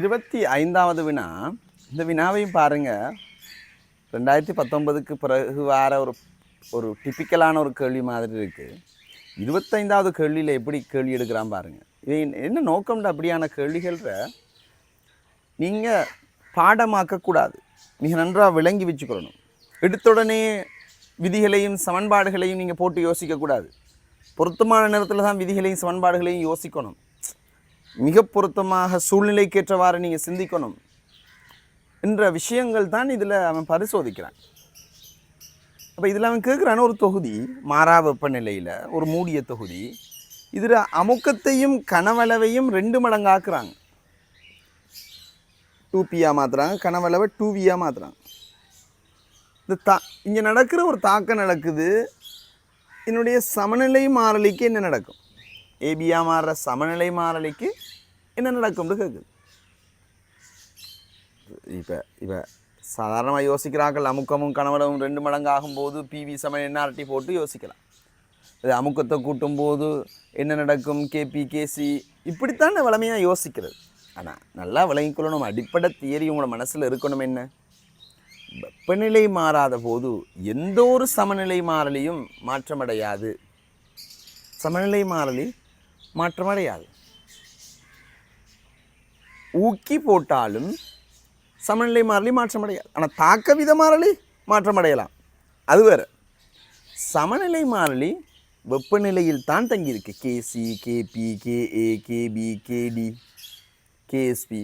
25வது வினா. இந்த வினாவையும் பாருங்க. 2019க்கு பிறகு வார ஒரு டிப்பிக்கலான ஒரு கேள்வி மாதிரி இருக்கு. 25வது கேள்வியில் எப்படி கேள்வி எடுக்கிறான் பாருங்க. இது என்ன நோக்கம்ன்ற அப்படியான கேள்விகள நீங்கள் பாடமாக்கக்கூடாது, மிக நன்றாக விளங்கி வச்சுக்கணும். எடுத்துடனே விதிகளையும் சமன்பாடுகளையும் நீங்கள் போட்டு யோசிக்கக்கூடாது. பொருத்தமான நேரத்தில் தான் விதிகளையும் சமன்பாடுகளையும் யோசிக்கணும். மிக பொருத்தமாக சூழ்நிலைக்கேற்றவாறு நீங்கள் சிந்திக்கணும் என்ற விஷயங்கள் தான் இதில் அவன் பரிசோதிக்கிறான். அப்போ இதில் அவன் கேட்குறான ஒரு தொகுதி மாறா வெப்பநிலையில் ஒரு மூடிய தொகுதி. இதில் அமுக்கத்தையும் கனவளவையும் 2 மடங்காக்குறாங்க. 2P மாற்றுறாங்க, கனவளவை 2V மாற்றுறாங்க. இந்த இங்கே நடக்கிற ஒரு தாக்கம் நடக்குது. என்னுடைய சமநிலை மாறிலிக்கு என்ன நடக்கும்? ஏபியா மாறுற சமநிலை மாறிலிக்கு என்ன நடக்கும்னு கேட்குது. இப்போ சாதாரணமாக யோசிக்கிறார்கள். அமுக்கமும் கனவளவும் 2 மடங்கு ஆகும்போது பிவி சமன் என்ஆர்டி போட்டு யோசிக்கலாம். இது அமுக்கத்தை கூட்டும்போது என்ன நடக்கும்? கேபி கேசி இப்படித்தான் வளமையாக யோசிக்கிறது. ஆனால் நல்லா விளங்கிக்கொள்ளணும். அடிப்படை தியரி உங்களோட மனசில் இருக்கணும். என்ன? வெப்பநிலை மாறாத போது எந்த ஒரு சமநிலை மாறிலியும் மாற்றமடையாது. சமநிலை மாறிலி மாற்றமடையாது. ஊக்கி போட்டாலும் சமநிலை மாறிலி மாற்றமடையாது. ஆனால் தாக்க வித மாறிலி மாற்றமடையலாம், அது வேறு. சமநிலை மாறிலி வெப்பநிலையில் தான் தங்கியிருக்கு. கேசி, கேபி, கேஏ, கேபி, கேடி, கேஎஸ்பி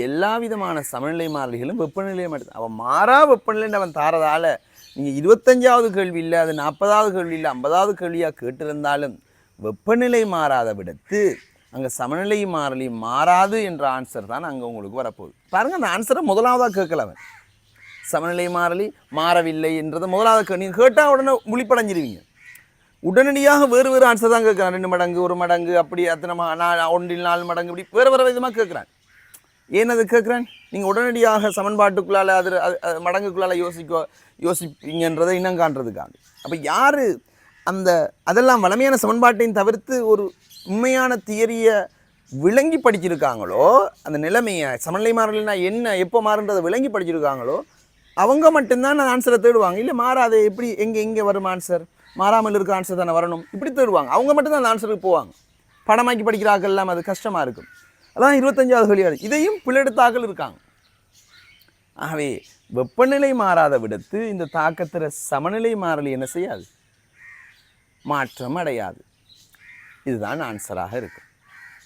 எல்லா விதமான சமநிலை மாறிலிகளும் வெப்பநிலையை மட்டும். அவன் மாறா வெப்பநிலைன்னு அவன் தாரதால் நீங்கள் 25வது கேள்வி இல்லை, அது 40வது கேள்வி இல்லை, 50வது கேள்வியாக கேட்டிருந்தாலும் வெப்பநிலை மாறாத விடத்து அங்கே சமநிலை மாறிலி மாறாது என்ற ஆன்சர் தான் அங்கே உங்களுக்கு வரப்போகுது. பாருங்கள், அந்த ஆன்சரை முதலாவதாக கேட்கல அவன். சமநிலை மாறிலி மாறவில்லை என்றதை முதலாவது நீங்கள் கேட்டால் உடனே முழிப்படைஞ்சிருவீங்க. உடனடியாக வேறு வேறு ஆன்சர் தான் கேட்குறான். 2 மடங்கு, 1 மடங்கு, அப்படி அத்தனை 4 மடங்கு, இப்படி வேறு வேறு விதமாக கேட்குறான். ஏன் அது கேட்குறான்? நீங்கள் உடனடியாக சமன்பாட்டுக்குள்ளால் அது மடங்குக்குள்ளால் யோசிப்பீங்கன்றதை இன்னும் காண்றதுக்காக. அப்போ யார் அதெல்லாம் வளமையான சமன்பாட்டையும் தவிர்த்து ஒரு உண்மையான தியரியை விளங்கி படிச்சிருக்காங்களோ, அந்த நிலைமையை சமநிலை மாறலைன்னா என்ன, எப்போ மாறுன்றதை விளங்கி படிச்சிருக்காங்களோ அவங்க மட்டும்தான் அந்த ஆன்சரை தேடுவாங்க. இல்லை மாறாது எப்படி எங்கே வரும் ஆன்சர்? மாறாமல் இருக்க ஆன்சர் தானே வரணும், இப்படி தேடுவாங்க. அவங்க மட்டும்தான் அந்த ஆன்சருக்கு போவாங்க. படமாக்கி படிக்கிறார்கள் எல்லாம் அது கஷ்டமாக இருக்கும். அதான் 25வது கேள்வி. இதையும் பிள்ளெடுத்தாக்கள் இருக்காங்க. ஆகவே வெப்பநிலை மாறாத விடத்து இந்த தாக்கத்தில் சமநிலை மாறலி என்ன செய்யாது? மாற்றம் அடையாது. இதுதான் ஆன்சராக இருக்கும்.